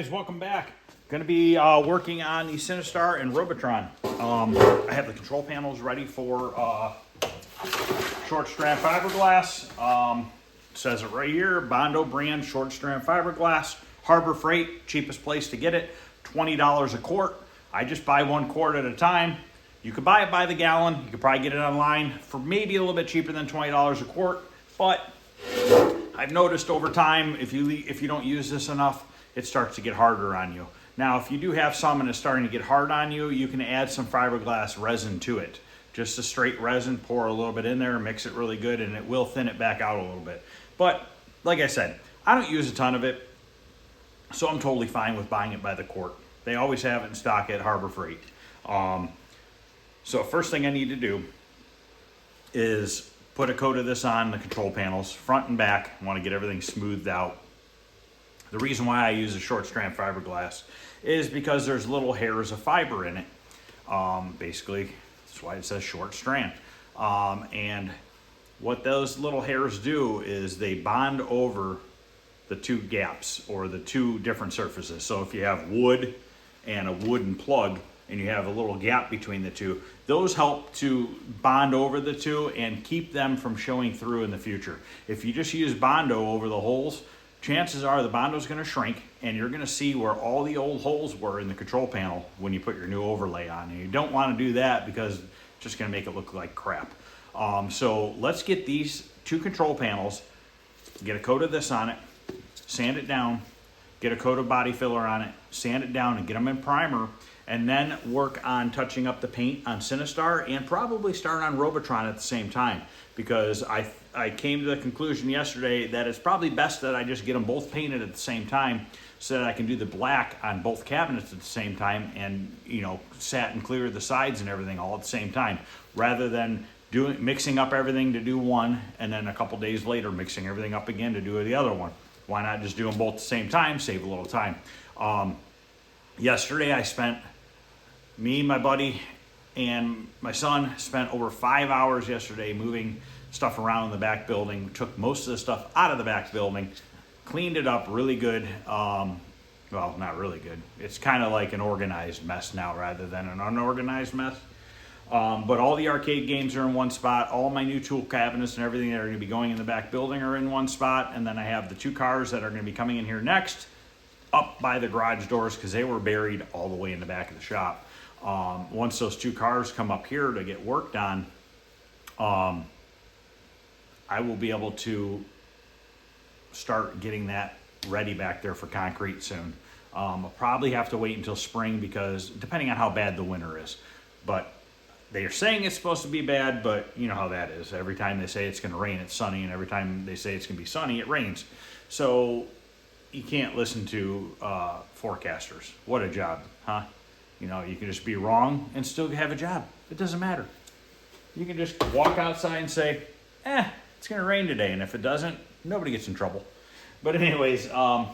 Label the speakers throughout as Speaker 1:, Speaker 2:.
Speaker 1: guys, welcome back. Going to be working on the Sinister and Robotron. I have the control panels ready for short strand fiberglass. Says it right here, Bondo brand short strand fiberglass. Harbor Freight, cheapest place to get it, $20 a quart. I just buy 1 quart at a time. You could buy it by the gallon. You could probably get it online for maybe a little bit cheaper than $20 a quart. But I've noticed over time, if you don't use this enough, it starts to get harder on you. Now, if you do have some and it's starting to get hard on you, you can add some fiberglass resin to it. Just a straight resin, pour a little bit in there, mix it really good, and it will thin it back out a little bit. But like I said, I don't use a ton of it, so I'm totally fine with buying it by the quart. They always have it in stock at Harbor Freight. So first thing I need to do is put a coat of this on the control panels, front and back. I want to get everything smoothed out. The reason why I use a short strand fiberglass is because there's little hairs of fiber in it. Basically, that's why it says short strand. And what those little hairs do is they bond over the 2 gaps or the 2 different surfaces. So if you have wood and a wooden plug and you have a little gap between the 2, those help to bond over the 2 and keep them from showing through in the future. If you just use Bondo over the holes, chances are the Bondo is going to shrink and you're going to see where all the old holes were in the control panel when you put your new overlay on. And you don't want to do that because it's just going to make it look like crap. So let's get these 2 control panels, get a coat of this on it, sand it down, get a coat of body filler on it, sand it down and get them in primer, and then work on touching up the paint on Sinister and probably start on Robotron at the same time, because I came to the conclusion yesterday that it's probably best that I just get them both painted at the same time so that I can do the black on both cabinets at the same time and, you know, satin clear the sides and everything all at the same time, rather than mixing up everything to do one and then a couple days later mixing everything up again to do the other one. Why not just do them both at the same time, save a little time. Yesterday me, my buddy, and my son spent over 5 hours yesterday moving stuff around in the back building. Took most of the stuff out of the back building, cleaned it up really good. Well, not really good. It's kind of like an organized mess now rather than an unorganized mess. But all the arcade games are in one spot. All my new tool cabinets and everything that are going to be going in the back building are in one spot. And then I have the 2 cars that are going to be coming in here next up by the garage doors because they were buried all the way in the back of the shop. Once those 2 cars come up here to get worked on, I will be able to start getting that ready back there for concrete soon. I'll probably have to wait until spring because depending on how bad the winter is. But they are saying it's supposed to be bad, but you know how that is. Every time they say it's going to rain, it's sunny, and every time they say it's going to be sunny, it rains. So you can't listen to forecasters. What a job, huh? You know, you can just be wrong and still have a job. It doesn't matter. You can just walk outside and say, it's going to rain today. And if it doesn't, nobody gets in trouble. But anyways, the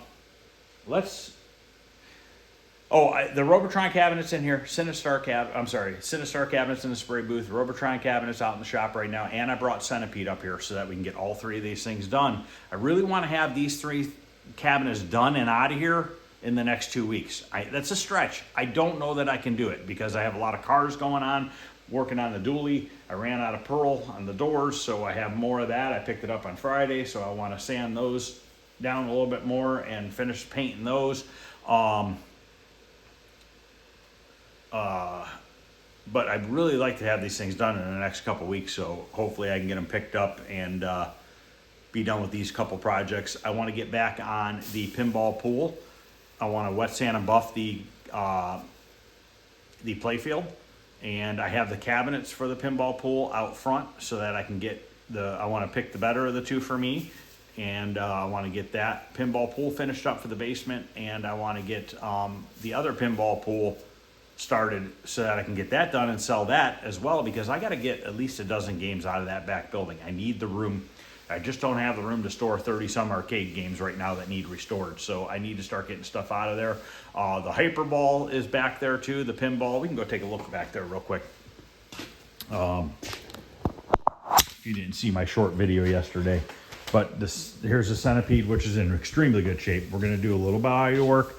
Speaker 1: Robotron cabinet's in here. Sinister cabinet's in the spray booth. Robotron cabinet's out in the shop right now. And I brought Centipede up here so that we can get all 3 of these things done. I really want to have these 3 cabinets done and out of here in the next 2 weeks. That's a stretch. I don't know that I can do it because I have a lot of cars going on, working on the dually. I ran out of pearl on the doors, so I have more of that. I picked it up on Friday, so I want to sand those down a little bit more and finish painting those. But I'd really like to have these things done in the next couple weeks, so hopefully I can get them picked up and be done with these couple projects. I want to get back on the pinball pool. I want to wet sand and buff the playfield, and I have the cabinets for the pinball pool out front so that I can get I want to pick the better of the 2 for me, and I want to get that pinball pool finished up for the basement, and I want to get the other pinball pool started so that I can get that done and sell that as well, because I got to get at least a dozen games out of that back building. I need the room. I just don't have the room to store 30-some arcade games right now that need restored, so I need to start getting stuff out of there. The Hyperball is back there too, the pinball. We can go take a look back there real quick. If you didn't see my short video yesterday, but here's the Centipede, which is in extremely good shape. We're going to do a little body work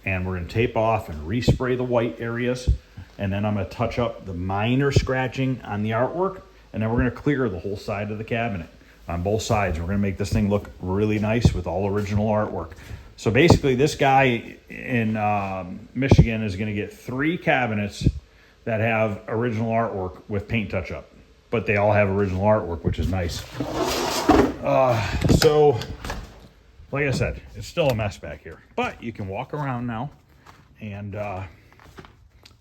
Speaker 1: and we're going to tape off and respray the white areas. And then I'm going to touch up the minor scratching on the artwork. And then we're going to clear the whole side of the cabinet on both sides. We're going to make this thing look really nice with all original artwork. So basically this guy in Michigan is going to get 3 cabinets that have original artwork with paint touch up. But they all have original artwork, which is nice. So, like I said, it's still a mess back here. But you can walk around now. And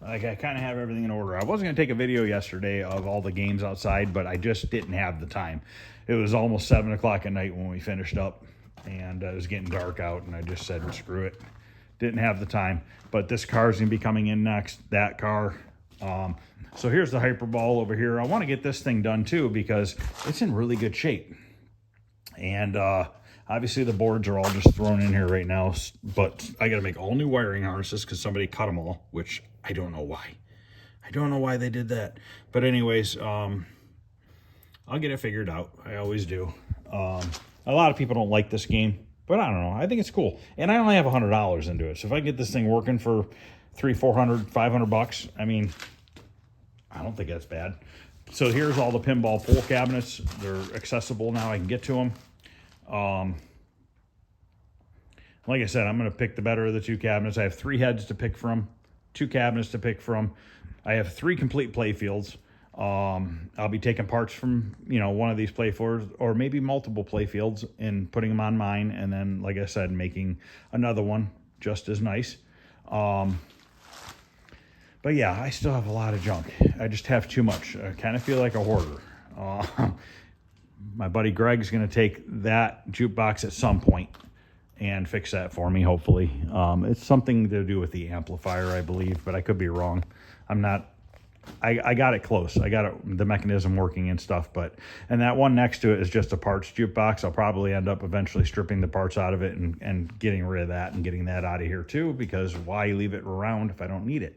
Speaker 1: like I kind of have everything in order. I wasn't going to take a video yesterday of all the games outside, but I just didn't have the time. It was almost 7 o'clock at night when we finished up. And it was getting dark out, and I just said, screw it. Didn't have the time. But this car's going to be coming in next, that car. So here's the Hyperball over here. I want to get this thing done too because it's in really good shape. And obviously the boards are all just thrown in here right now, but I got to make all new wiring harnesses because somebody cut them all, which I don't know why. I don't know why they did that. But anyways, I'll get it figured out. I always do. A lot of people don't like this game, but I don't know. I think it's cool. And I only have $100 into it. So if I get this thing working for $300, $400, $500, I mean, I don't think that's bad. So here's all the pinball pool cabinets. They're accessible now. I can get to them. Like I said, I'm going to pick the better of the 2 cabinets. I have 3 heads to pick from, 2 cabinets to pick from. I have 3 complete play fields. I'll be taking parts from, one of these play fields or maybe multiple play fields and putting them on mine. And then, like I said, making another one just as nice. But yeah, I still have a lot of junk. I just have too much. I kind of feel like a hoarder. My buddy Greg's going to take that jukebox at some point and fix that for me, hopefully. It's something to do with the amplifier, I believe, but I could be wrong. I got it close. I got the mechanism working and stuff, and that one next to it is just a parts jukebox. I'll probably end up eventually stripping the parts out of it and getting rid of that and getting that out of here too, because why leave it around if I don't need it?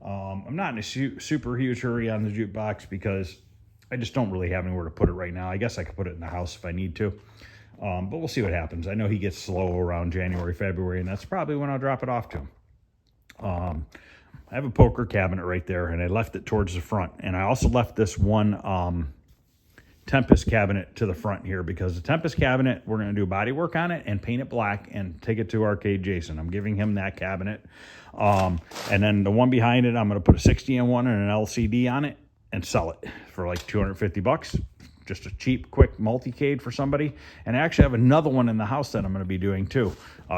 Speaker 1: I'm not in a super huge hurry on the jukebox because I just don't really have anywhere to put it right now. I guess I could put it in the house if I need to, but we'll see what happens. I know he gets slow around January, February, and that's probably when I'll drop it off to him. I have a poker cabinet right there, and I left it towards the front. And I also left this one Tempest cabinet to the front here because the Tempest cabinet, we're going to do body work on it and paint it black and take it to Arcade Jason. I'm giving him that cabinet. And then the one behind it, I'm going to put a 60-in one and an LCD on it and sell it for like $250. Just a cheap, quick multicade for somebody. And I actually have another one in the house that I'm going to be doing too.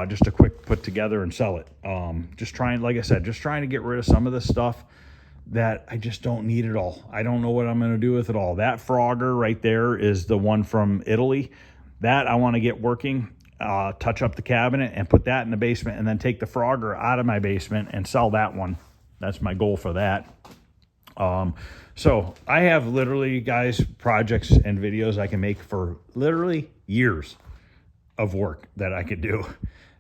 Speaker 1: Just a quick put together and sell it. Like I said, just trying to get rid of some of this stuff that I just don't need at all. I don't know what I'm going to do with it all. That Frogger right there is the one from Italy. That I want to get working, touch up the cabinet and put that in the basement and then take the Frogger out of my basement and sell that one. That's my goal for that. So I have literally, guys, projects and videos I can make for literally years of work that I could do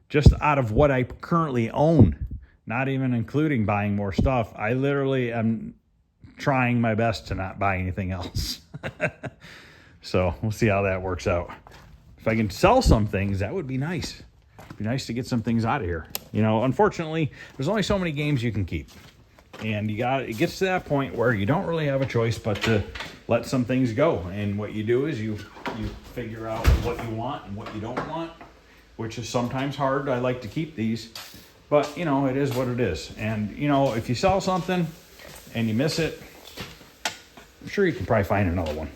Speaker 1: just out of what I currently own, not even including buying more stuff. I literally am trying my best to not buy anything else. So we'll see how that works out. If I can sell some things, that would be nice. It'd be nice to get some things out of here. Unfortunately, there's only so many games you can keep. And it gets to that point where you don't really have a choice but to let some things go. And what you do is you figure out what you want and what you don't want, which is sometimes hard. I like to keep these, but it is what it is. And if you sell something and you miss it, I'm sure you can probably find another one,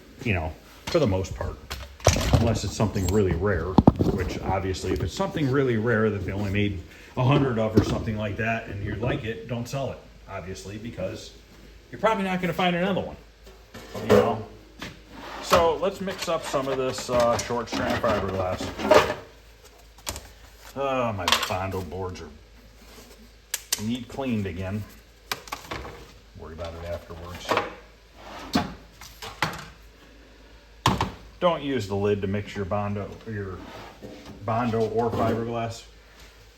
Speaker 1: for the most part, unless it's something really rare, which obviously if it's something really rare that they only made 100 of or something like that and you like it, don't sell it. Obviously, because you're probably not going to find another one, So let's mix up some of this short strand fiberglass. My Bondo boards need cleaned again. Worry about it afterwards. Don't use the lid to mix your Bondo or fiberglass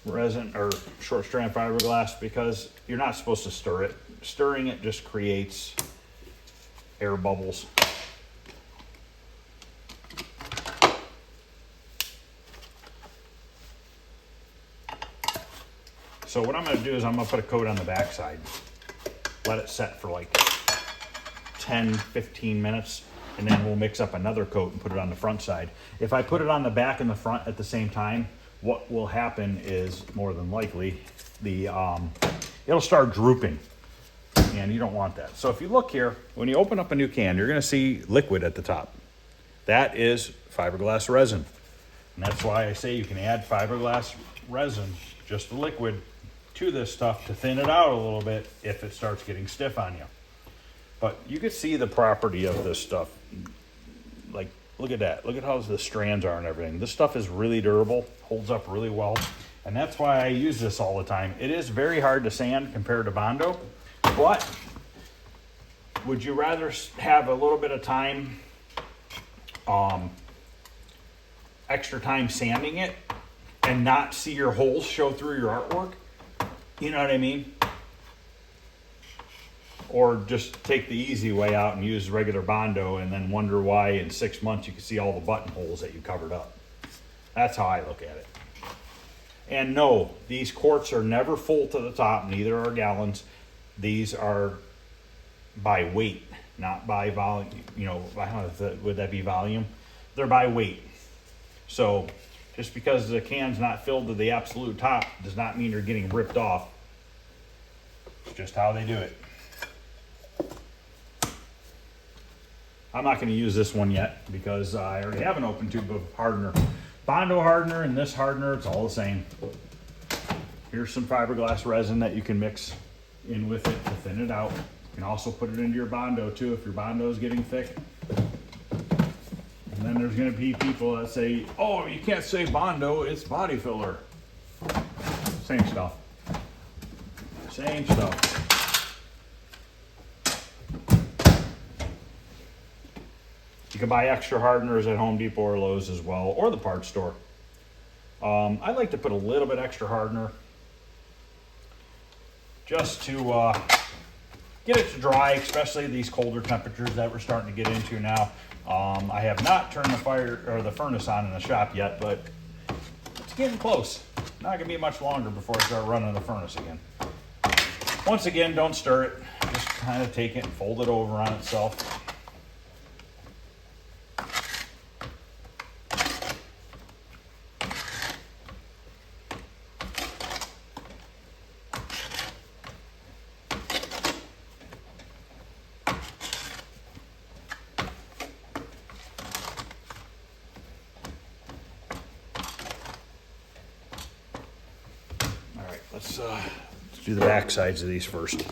Speaker 1: resin or short strand fiberglass because you're not supposed to stir it. Stirring it just creates air bubbles. So what I'm gonna do is I'm gonna put a coat on the back side. Let it set for like 10, 15 minutes, and then we'll mix up another coat and put it on the front side. If I put it on the back and the front at the same time, what will happen is, more than likely, it'll start drooping, and you don't want that. So if you look here, when you open up a new can, you're gonna see liquid at the top. That is fiberglass resin. And that's why I say you can add fiberglass resin, just the liquid, to this stuff to thin it out a little bit if it starts getting stiff on you. But you can see the property of this stuff. Like, look at that. Look at how the strands are and everything. This stuff is really durable, holds up really well. And that's why I use this all the time. It is very hard to sand compared to Bondo, but would you rather have a little bit of time, extra time sanding it and not see your holes show through your artwork? You know what I mean? Or just take the easy way out and use regular Bondo and then wonder why in 6 months you can see all the buttonholes that you covered up. That's how I look at it. And no, these quarts are never full to the top, neither are gallons. These are by weight, not by volume. You know, would that be volume? They're by weight. So just because the can's not filled to the absolute top does not mean you're getting ripped off. It's just how they do it. I'm not going to use this one yet because I already have an open tube of hardener. Bondo hardener and this hardener, it's all the same. Here's some fiberglass resin that you can mix in with it to thin it out. You can also put it into your Bondo too if your Bondo is getting thick. And then there's going to be people that say, oh, you can't say Bondo, it's body filler. Same stuff. Same stuff. You can buy extra hardeners at Home Depot or Lowe's as well, or the parts store. I like to put a little bit extra hardener just to get it to dry, especially these colder temperatures that we're starting to get into now. I have not turned the furnace on in the shop yet, but it's getting close. Not gonna be much longer before I start running the furnace again. Once again, don't stir it. Just kind of take it and fold it over on itself. Let's do the back sides of these first.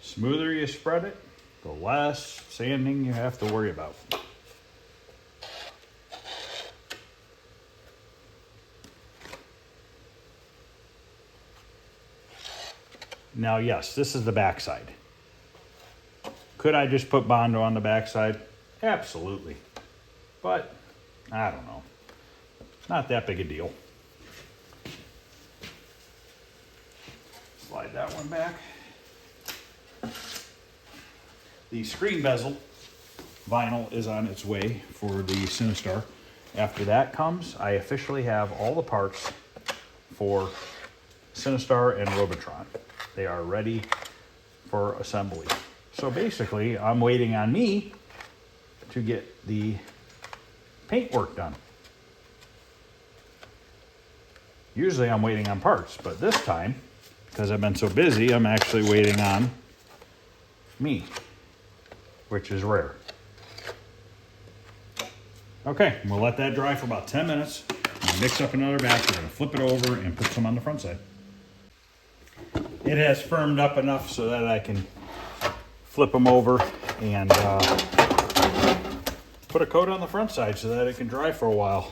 Speaker 1: Smoother you spread it, the less sanding you have to worry about. Now, yes, this is the back side. Could I just put Bondo on the back side? Absolutely. But, I don't know. Not that big a deal. Slide that one back. The screen bezel vinyl is on its way for the Sinister. After that comes, I officially have all the parts for Sinister and Robotron. They are ready for assembly. So basically, I'm waiting on me to get the paint work done. Usually I'm waiting on parts, but this time, because I've been so busy, I'm actually waiting on me, which is rare. Okay, we'll let that dry for about 10 minutes. Mix up another batch. We're gonna flip it over and put some on the front side. It has firmed up enough so that I can flip them over and put a coat on the front side so that it can dry for a while.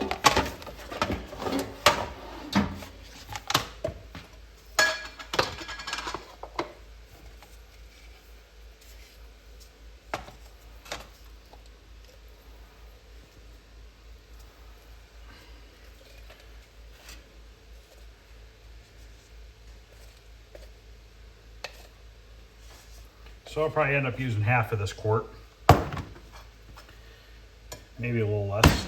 Speaker 1: So I'll probably end up using half of this quart, maybe a little less.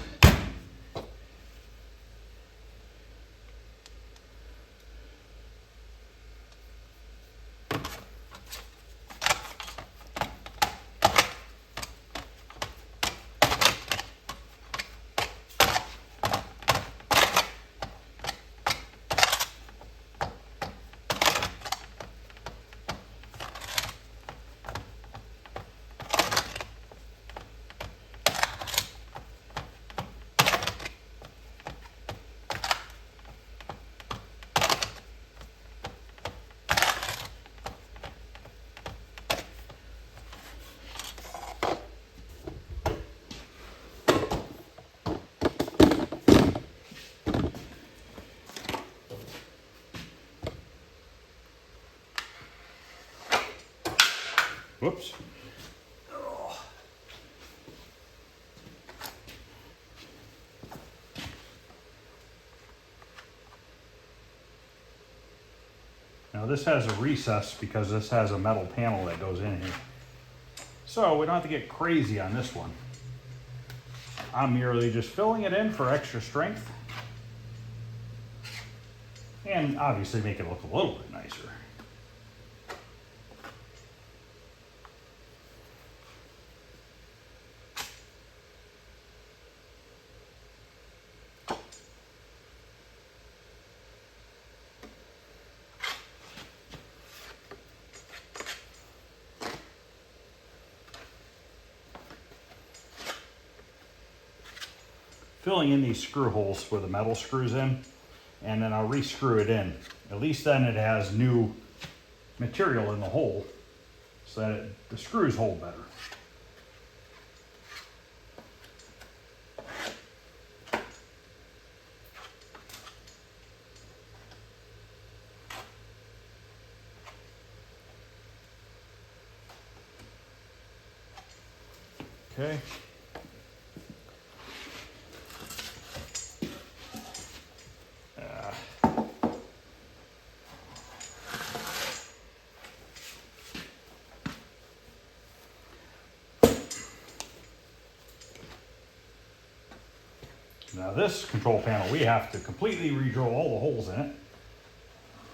Speaker 1: Whoops. Now this has a recess because this has a metal panel that goes in here. So we don't have to get crazy on this one. I'm merely just filling it in for extra strength. And obviously make it look a little bit nicer. Filling in these screw holes where the metal screws in, and then I'll re-screw it in. At least then it has new material in the hole so that the screws hold better. Okay. Now this control panel, we have to completely re-drill all the holes in it.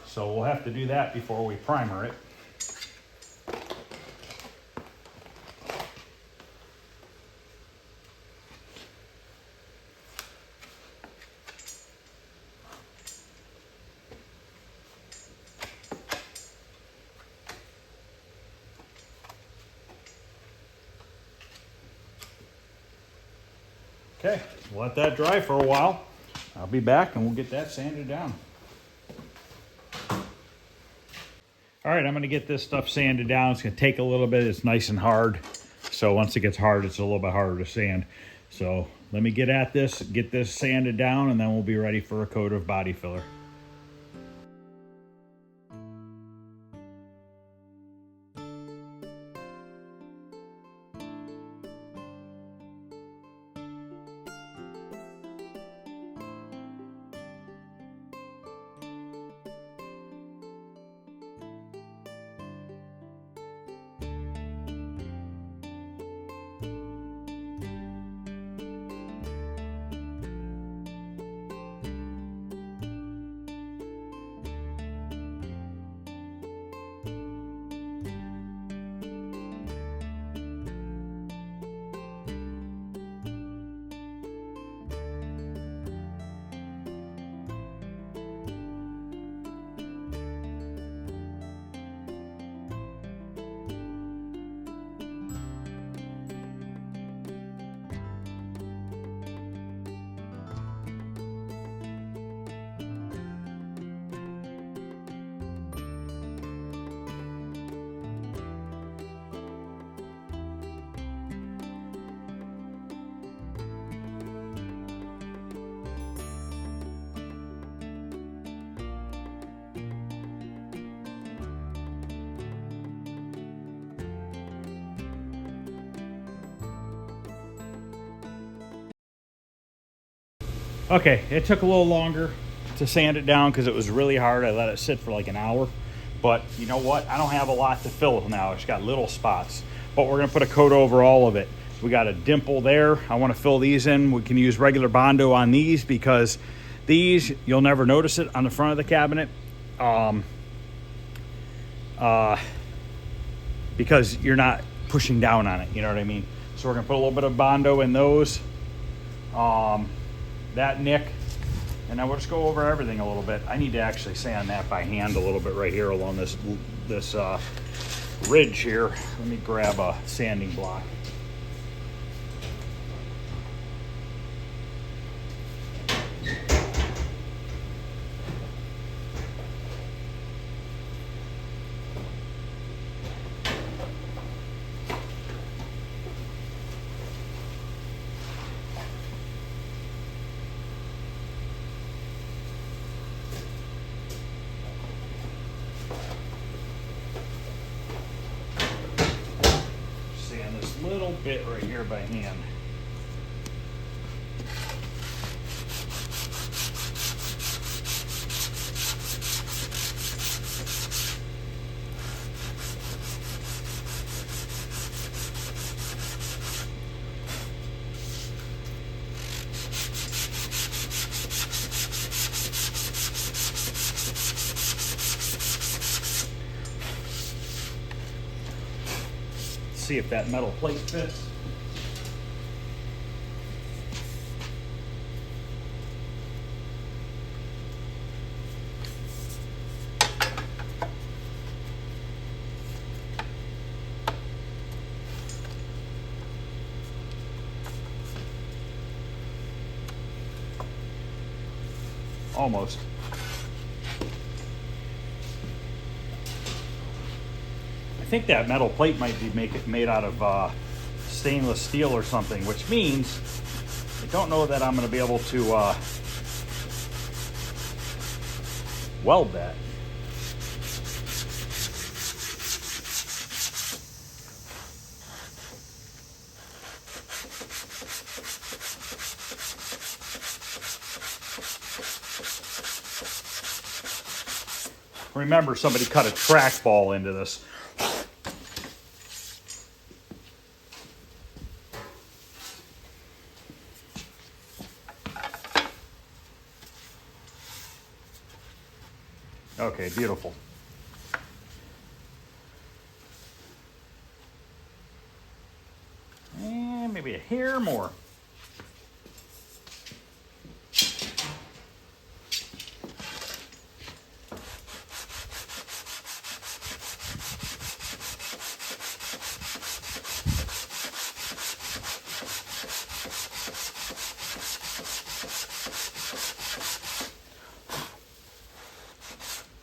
Speaker 1: So we'll have to do that before we primer it. Okay, we'll let that dry for a while. I'll be back and we'll get that sanded down. All right, I'm gonna get this stuff sanded down. It's gonna take a little bit, it's nice and hard. So once it gets hard, it's a little bit harder to sand. So let me get at this, get this sanded down, and then we'll be ready for a coat of body filler. Okay, it took a little longer to sand it down because it was really hard. I let it sit for like an hour. But you know what? I don't have a lot to fill now. It's got little spots. But we're going to put a coat over all of it. We got a dimple there. I want to fill these in. We can use regular Bondo on these because these, you'll never notice it on the front of the cabinet. Because you're not pushing down on it. You know what I mean? So we're going to put a little bit of Bondo in those. That nick. And now we'll just go over everything a little bit. I need to actually sand that by hand a little bit right here along this ridge here. Let me grab a sanding block. Little bit right here by hand. See if that metal plate fits. Almost. I think that metal plate might be made out of stainless steel or something, which means I don't know that I'm going to be able to weld that. Remember, somebody cut a trackball into this. Okay, beautiful. And maybe a hair more.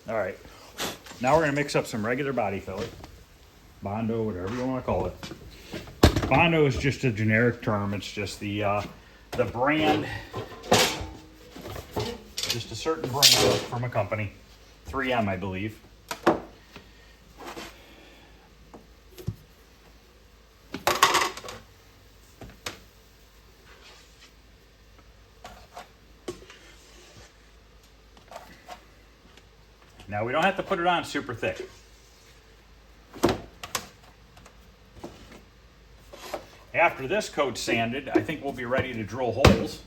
Speaker 1: All right, now we're gonna mix up some regular body filler, Bondo, whatever you want to call it. Bondo is just a generic term. It's just the brand, just a certain brand from a company, 3M, I believe. Now we don't have to put it on super thick. After this coat's sanded, I think we'll be ready to drill holes.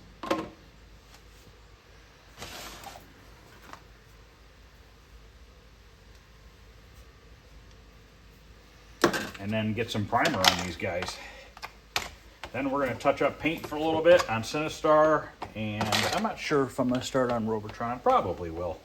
Speaker 1: And then get some primer on these guys. Then we're going to touch up paint for a little bit on Sinistar, and I'm not sure if I'm going to start on Robotron. Probably will.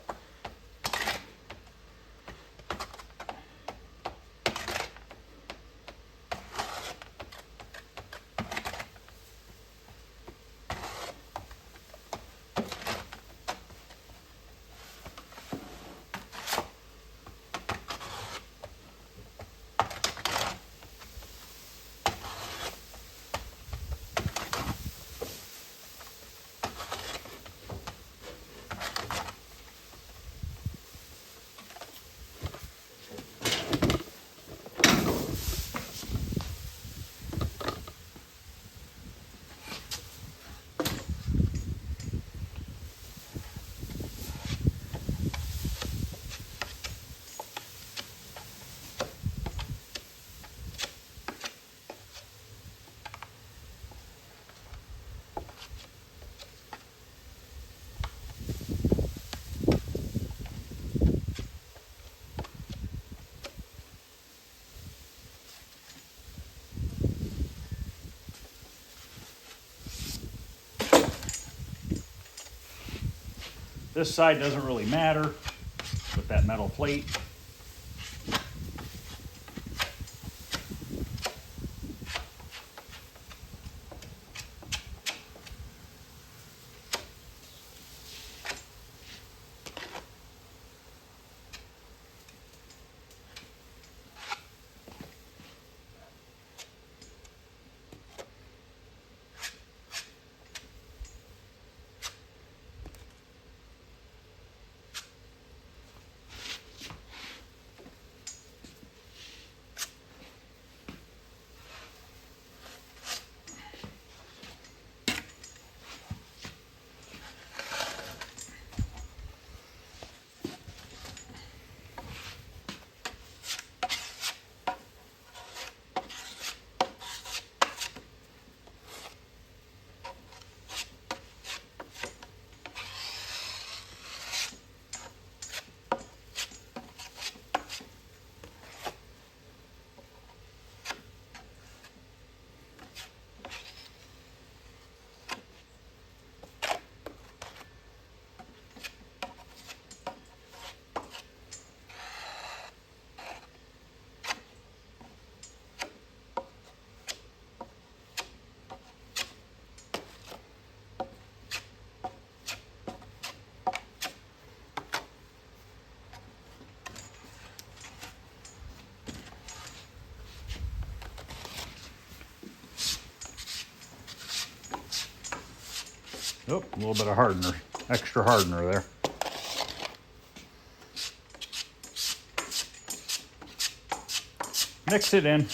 Speaker 1: This side doesn't really matter with that metal plate. Oh, a little bit of hardener, extra hardener there. Mix it in.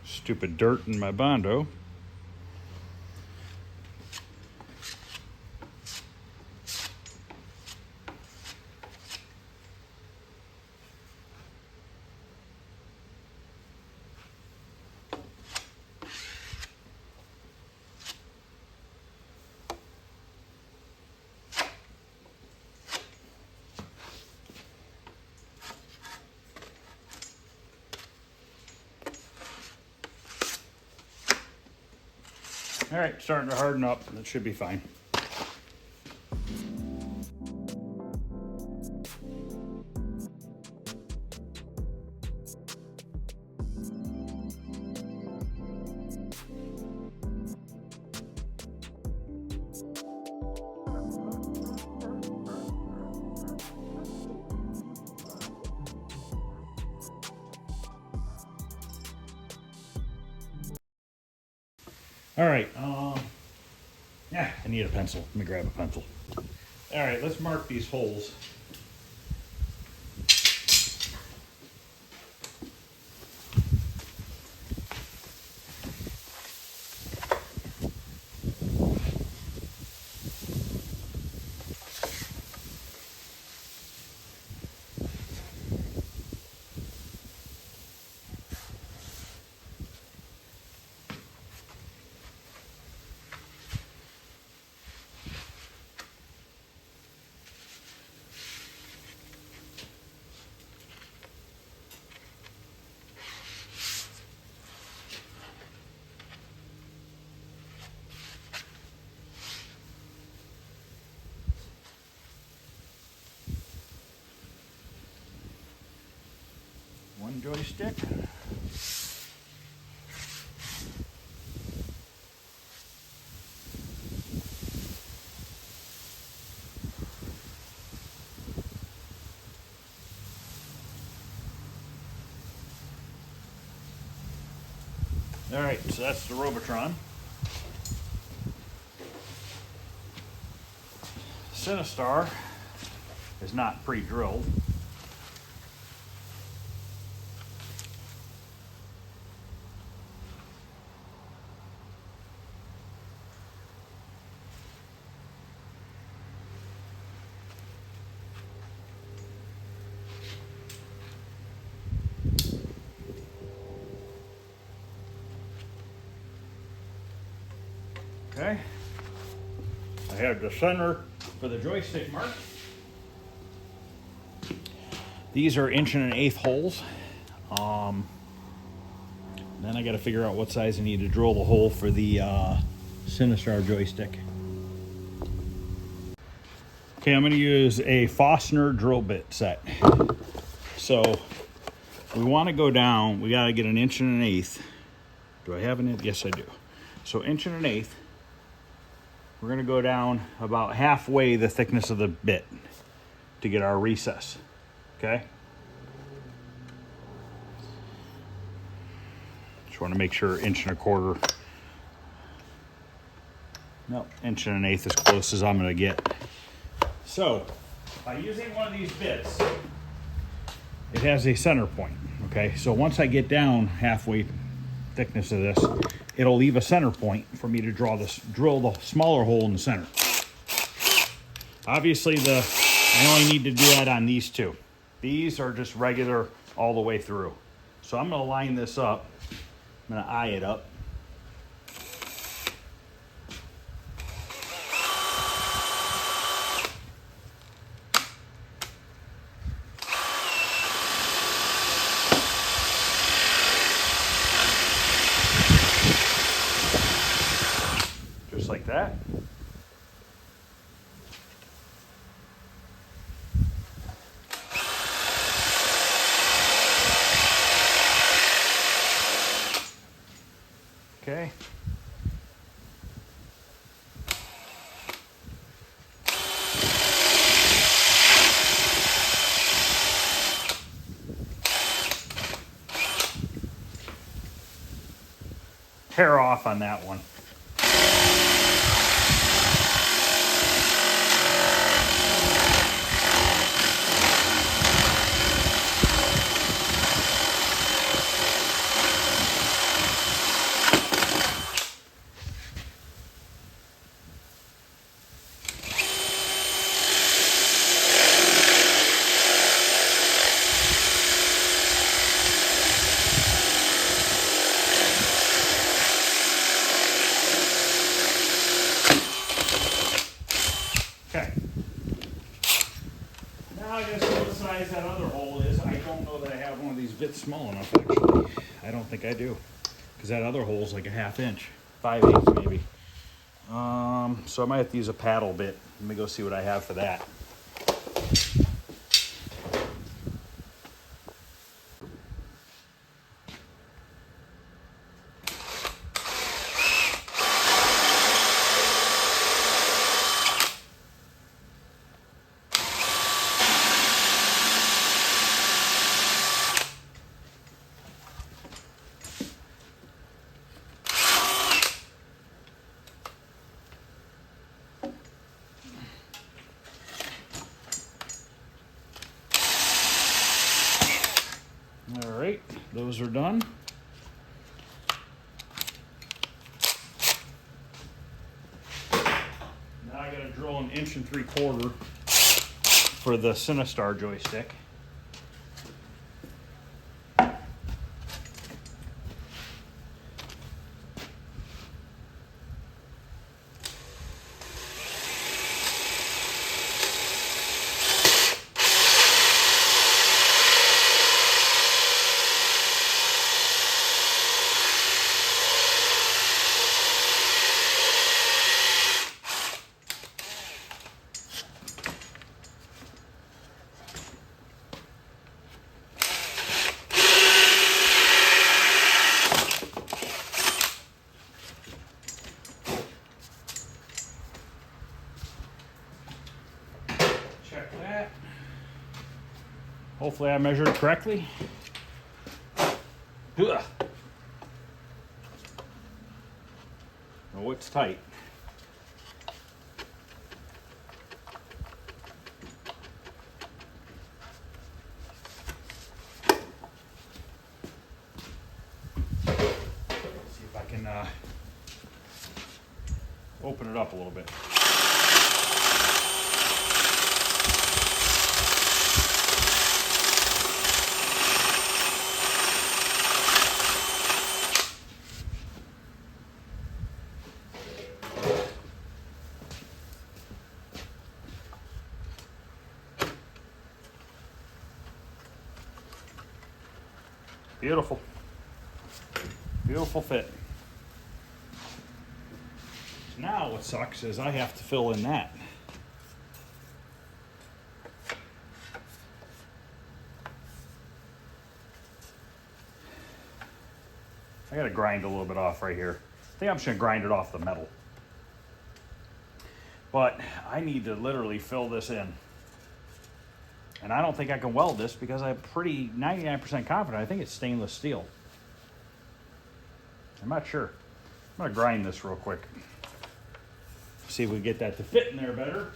Speaker 1: Stupid dirt in my Bondo. All right, starting to harden up. That should be fine. All right, yeah, I need a pencil. Let me grab a pencil. All right, let's mark these holes. One joystick. All right, so that's the Robotron. Sinister is not pre-drilled. Okay. I have the center for the joystick mark. These are 1.1/8" holes. Then I got to figure out what size I need to drill the hole for the Sinister joystick. Okay, I'm going to use a Forstner drill bit set. So we want to go down. We got to get an 1.1/8". Do I have an inch? Yes, I do. So 1.1/8". We're going to go down about halfway the thickness of the bit to get our recess. Okay. Just want to make sure 1.25". No, 1.1/8" as close as I'm going to get. So by using one of these bits, it has a center point. Okay, so once I get down halfway thickness of this, it'll leave a center point for me to drill the smaller hole in the center. Obviously, I only need to do that on these two. These are just regular all the way through. So I'm going to line this up. I'm going to eye it up. Just like that. Okay. Hair off on that one. Okay. Now I gotta see what size that other hole is. I don't know that I have one of these bits small enough, actually. I don't think I do. Because that other hole is like a 1/2 inch. 5/8 maybe. So I might have to use a paddle bit. Let me go see what I have for that. All right, those are done. Now I gotta drill an 1.75" for the Sinister joystick. Check that. Hopefully I measured correctly. Ugh. Oh, it's tight. See if I can open it up a little bit. Beautiful. Beautiful fit. So now what sucks is I have to fill in that. I gotta grind a little bit off right here. I think I'm just gonna grind it off the metal. But I need to literally fill this in. And I don't think I can weld this because I'm pretty 99% confident. I think it's stainless steel. I'm not sure. I'm gonna grind this real quick. See if we get that to fit in there better.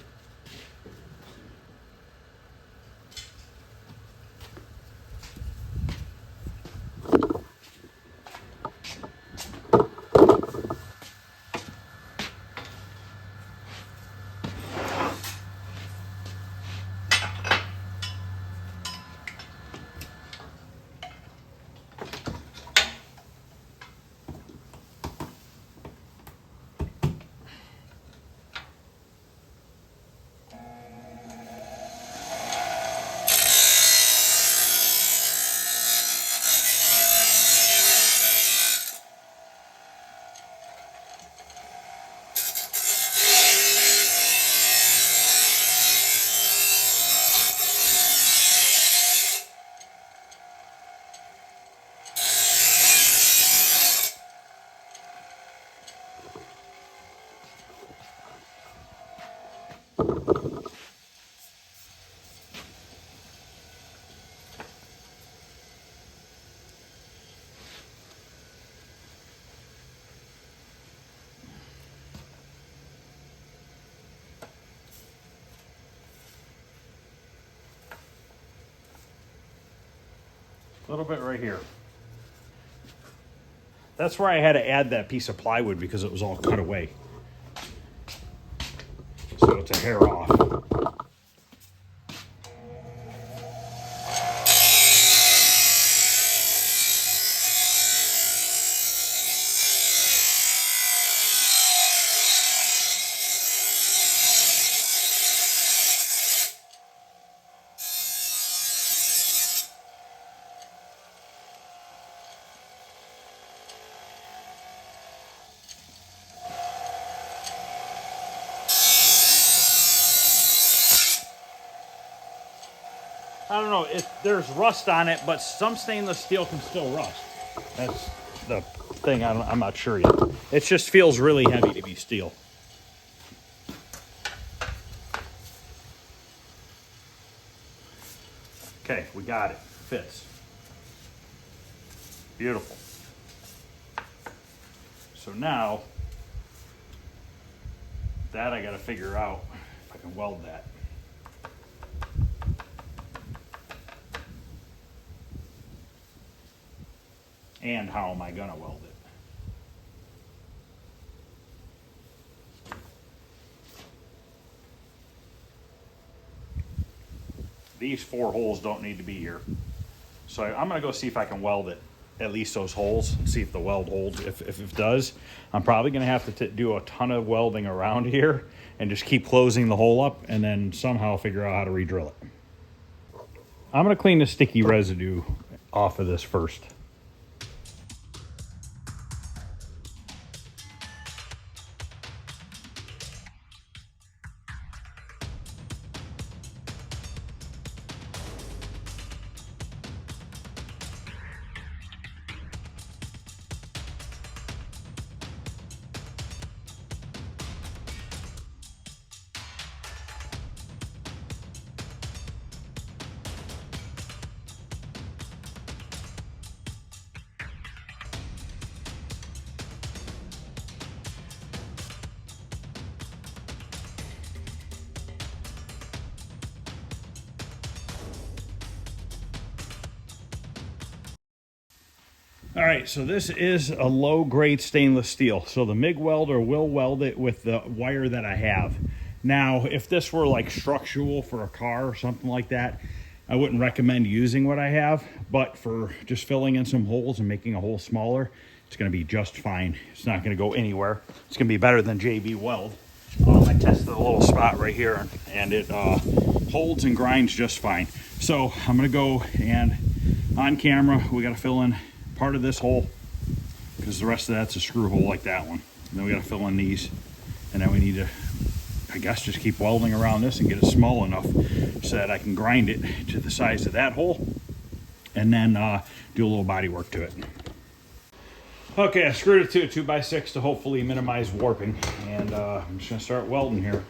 Speaker 1: A little bit right here. That's where I had to add that piece of plywood because it was all cut away. So it's a hair off. I don't know, there's rust on it, but some stainless steel can still rust. That's the thing, I'm not sure yet. It just feels really heavy to be steel. Okay, we got it. Fits. Beautiful. So now, that I gotta figure out if I can weld that. And how am I gonna weld it? These 4 holes don't need to be here. So I'm gonna go see if I can weld it, at least those holes, and see if the weld holds. If it does, I'm probably gonna have to do a ton of welding around here and just keep closing the hole up and then somehow figure out how to re-drill it. I'm gonna clean the sticky residue off of this first. All right, so this is a low-grade stainless steel. So the MIG welder will weld it with the wire that I have. Now, if this were like structural for a car or something like that, I wouldn't recommend using what I have. But for just filling in some holes and making a hole smaller, it's going to be just fine. It's not going to go anywhere. It's going to be better than JB Weld. I tested a little spot right here, and it holds and grinds just fine. So I'm going to go and on camera, we got to fill in part of this hole because the rest of that's a screw hole like that one. And then we got to fill in these, and then we need to, I guess, just keep welding around this and get it small enough so that I can grind it to the size of that hole, and then do a little body work to it. Okay, I screwed it to a 2x6 to hopefully minimize warping, and I'm just gonna start welding here.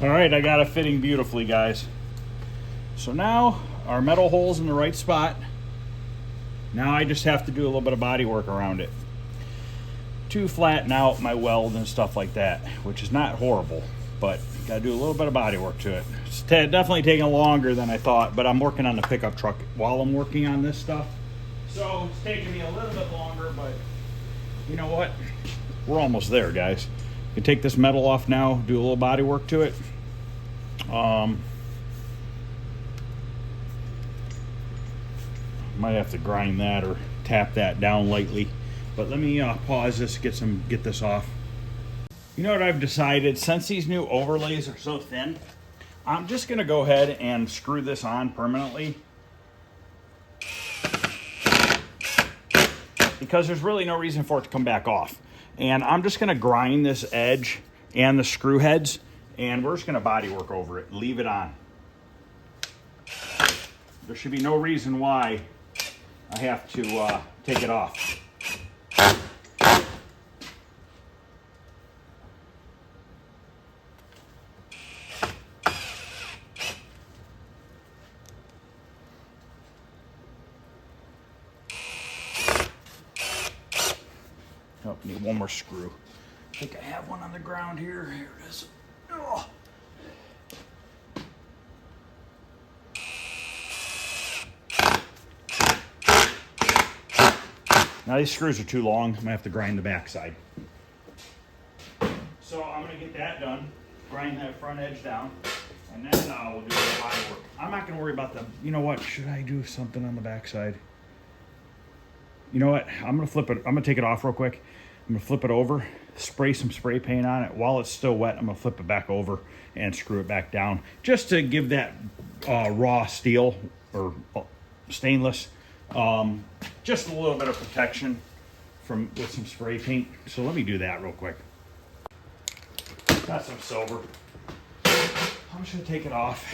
Speaker 1: All right, I got it fitting beautifully, guys. So now our metal hole's in the right spot. Now I just have to do a little bit of body work around it to flatten out my weld and stuff like that, which is not horrible, but got to do a little bit of body work to it. It's definitely taking longer than I thought, but I'm working on the pickup truck while I'm working on this stuff. So it's taking me a little bit longer, but you know what? We're almost there, guys. You can take this metal off now, do a little body work to it. Might have to grind that or tap that down lightly, but let me pause this, get this off. You know what I've decided? Since these new overlays are so thin, I'm just gonna go ahead and screw this on permanently, because there's really no reason for it to come back off. And I'm just gonna grind this edge and the screw heads, and we're just gonna body work over it, leave it on. There should be no reason why I have to take it off. Oh, need one more screw. I think I have one on the ground here. Here it is. Oh. Now these screws are too long. I'm gonna have to grind the back side. So I'm gonna get that done, grind that front edge down, and then we'll do the body work. I'm not gonna worry about the, you know what, should I do something on the back side? You know what? I'm gonna flip it. I'm gonna take it off real quick. I'm gonna flip it over, spray some spray paint on it. While it's still wet, I'm gonna flip it back over and screw it back down, just to give that raw steel or stainless just a little bit of protection with some spray paint. So let me do that real quick. Got some silver. I'm just gonna take it off,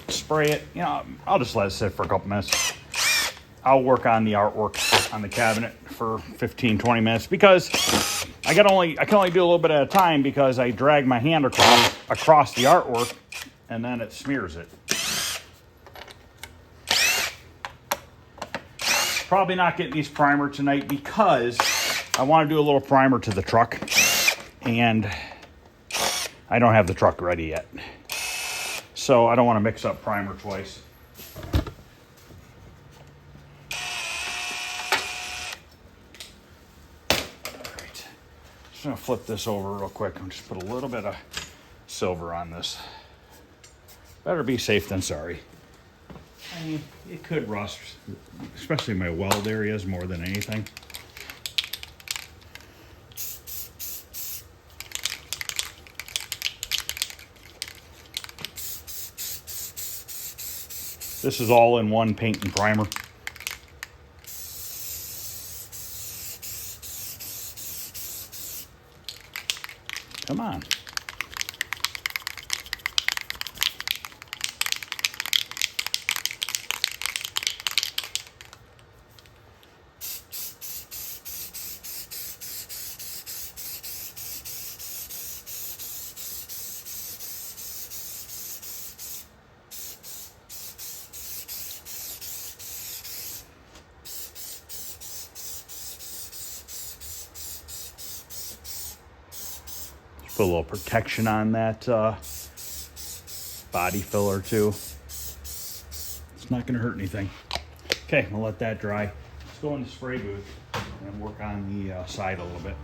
Speaker 1: spray it. You know, I'll just let it sit for a couple minutes. I'll work on the artwork on the cabinet for 15-20 minutes because I can only do a little bit at a time because I drag my hand across the artwork and then it smears it. Probably not getting these primer tonight because I want to do a little primer to the truck and I don't have the truck ready yet. So I don't want to mix up primer twice. Just gonna flip this over real quick and just put a little bit of silver on this. Better be safe than sorry. I mean, it could rust, especially my weld areas more than anything. This is all in one paint and primer. Come on. Put a little protection on that body filler too. It's not gonna hurt anything. Okay, we'll let that dry. Let's go in the spray booth and work on the side a little bit.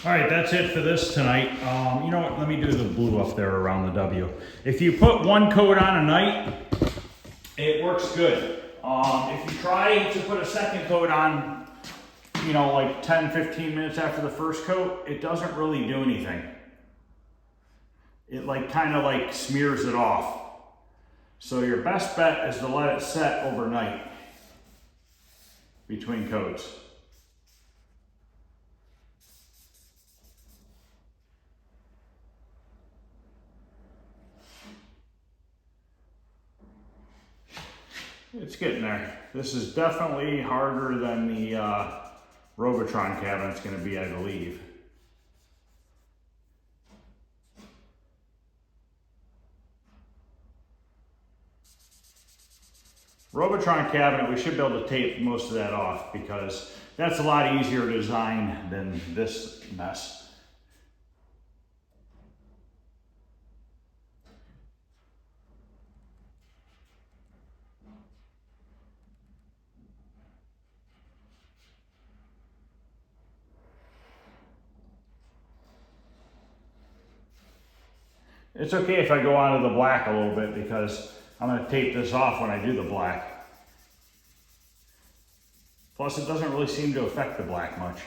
Speaker 1: All right, that's it for this tonight. You know what, let me do the blue up there around the W. If you put one coat on a night, it works good. If you try to put a second coat on, you know, like 10, 15 minutes after the first coat, it doesn't really do anything. It like kind of like smears it off. So your best bet is to let it set overnight between coats. It's getting there. This is definitely harder than the Robotron cabinet's going to be, I believe. Robotron cabinet, we should be able to tape most of that off because that's a lot easier to design than this mess. It's okay if I go onto the black a little bit because I'm going to tape this off when I do the black. Plus, it doesn't really seem to affect the black much.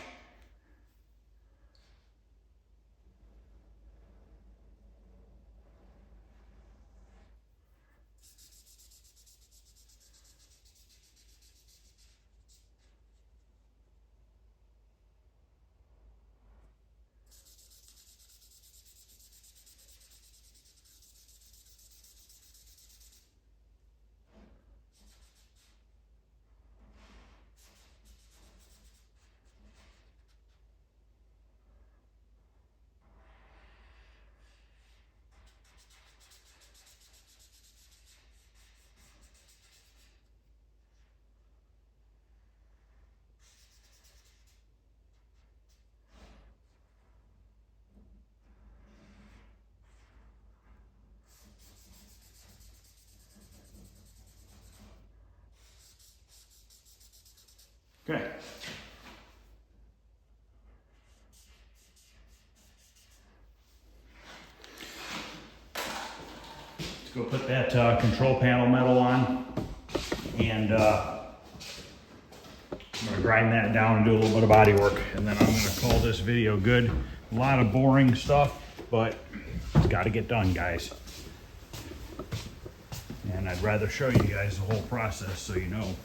Speaker 1: Okay. Let's go put that control panel metal on, and I'm gonna grind that down and do a little bit of body work, and then I'm gonna call this video good. A lot of boring stuff, but it's gotta get done, guys. And I'd rather show you guys the whole process so you know.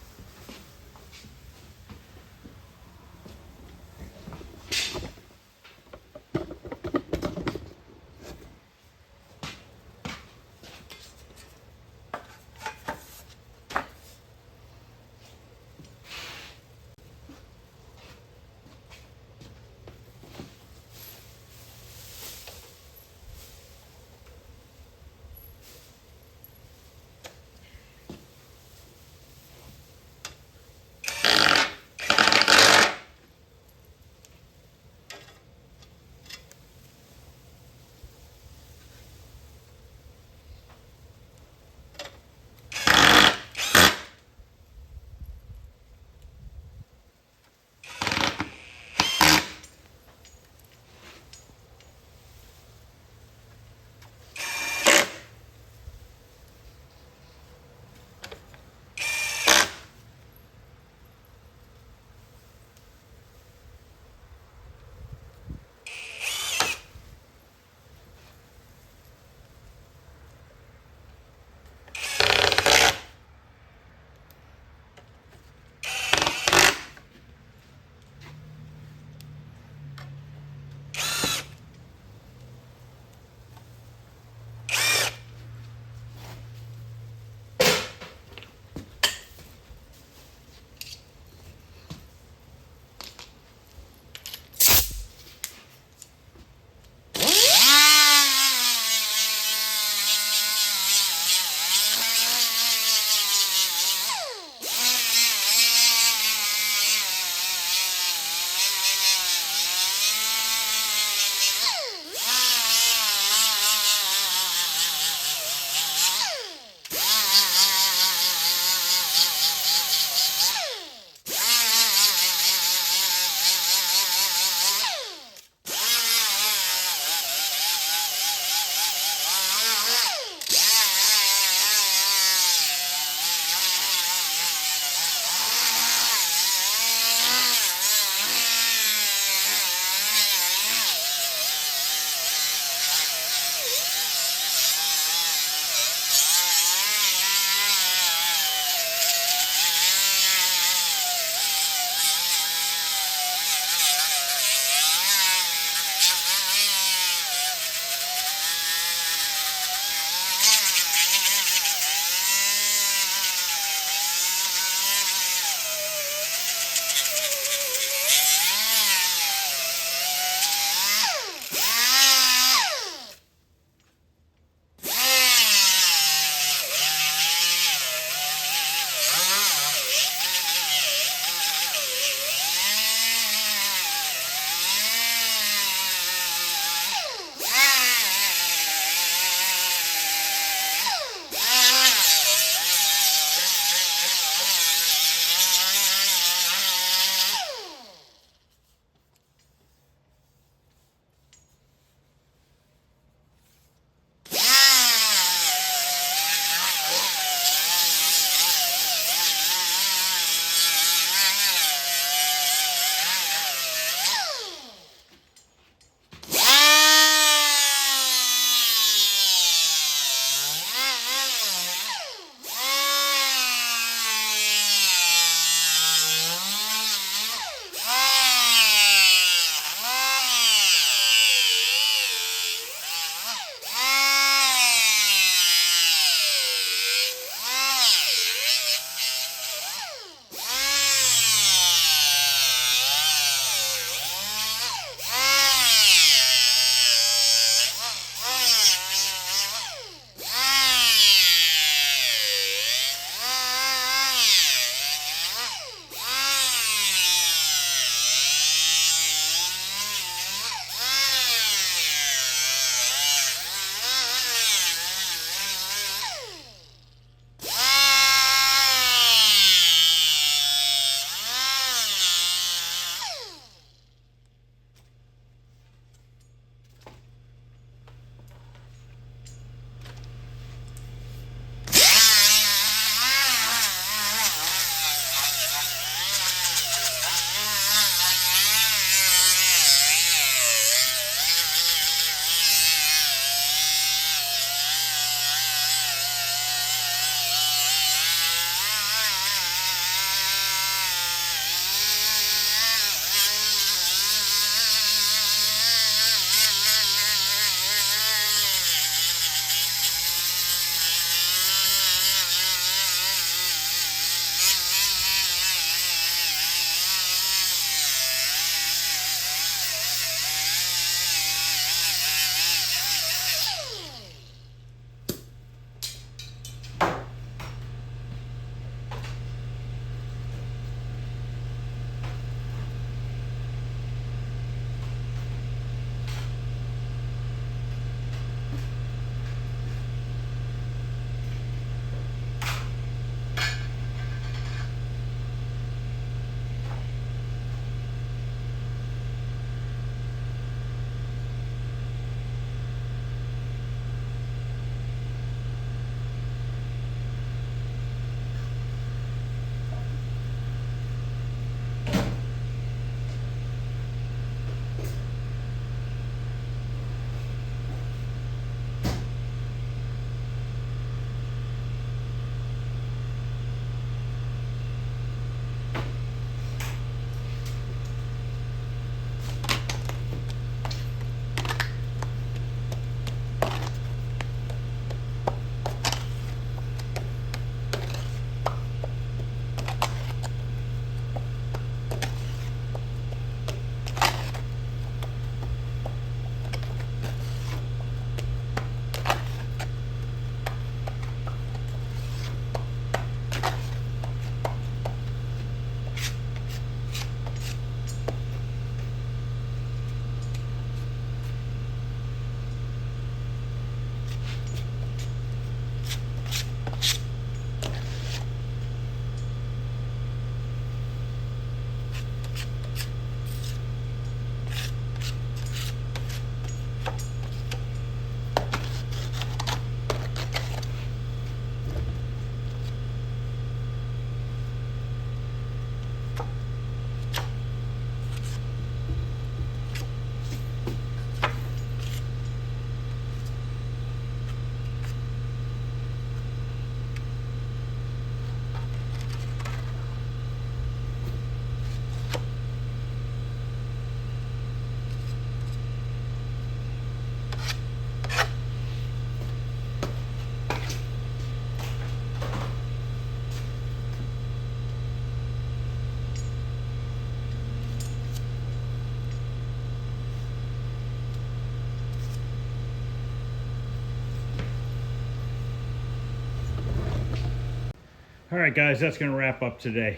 Speaker 1: All right, guys, that's going to wrap up today.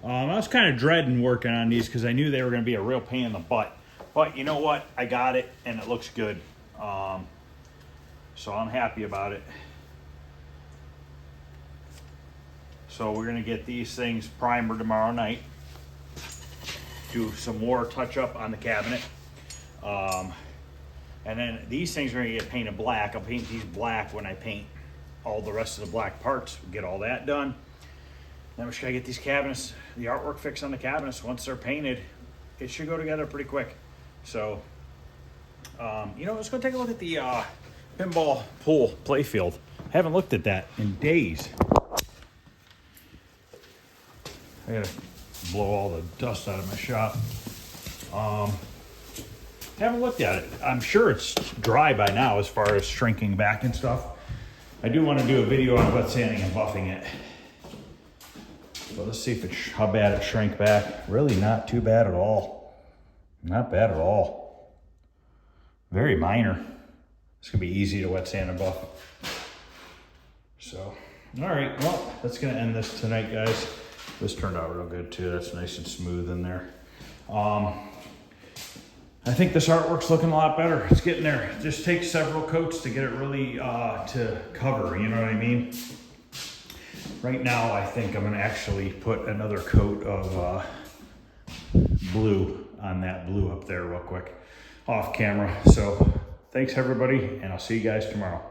Speaker 1: I was kind of dreading working on these because I knew they were going to be a real pain in the butt. But you know what? I got it, and it looks good. So I'm happy about it. So we're going to get these things primer tomorrow night. Do some more touch-up on the cabinet. And then these things are going to get painted black. I'll paint these black when I paint all the rest of the black parts. We'll get all that done. Then we just got to get these cabinets, the artwork fixed on the cabinets. Once they're painted, it should go together pretty quick. So, you know, let's go take a look at the pinball pool playfield. I haven't looked at that in days. I gotta blow all the dust out of my shop. Haven't looked at it. I'm sure it's dry by now as far as shrinking back and stuff. I do want to do a video on wet sanding and buffing it. But let's see if how bad it shrank back. Really not too bad at all. Not bad at all. Very minor. It's gonna be easy to wet sand and buff. So, all right, well, that's gonna end this tonight, guys. This turned out real good too. That's nice and smooth in there. I think this artwork's looking a lot better. It's getting there. It just takes several coats to get it really to cover, you know what I mean? Right now, I think I'm gonna actually put another coat of blue on that blue up there real quick off camera. So thanks everybody, and I'll see you guys tomorrow.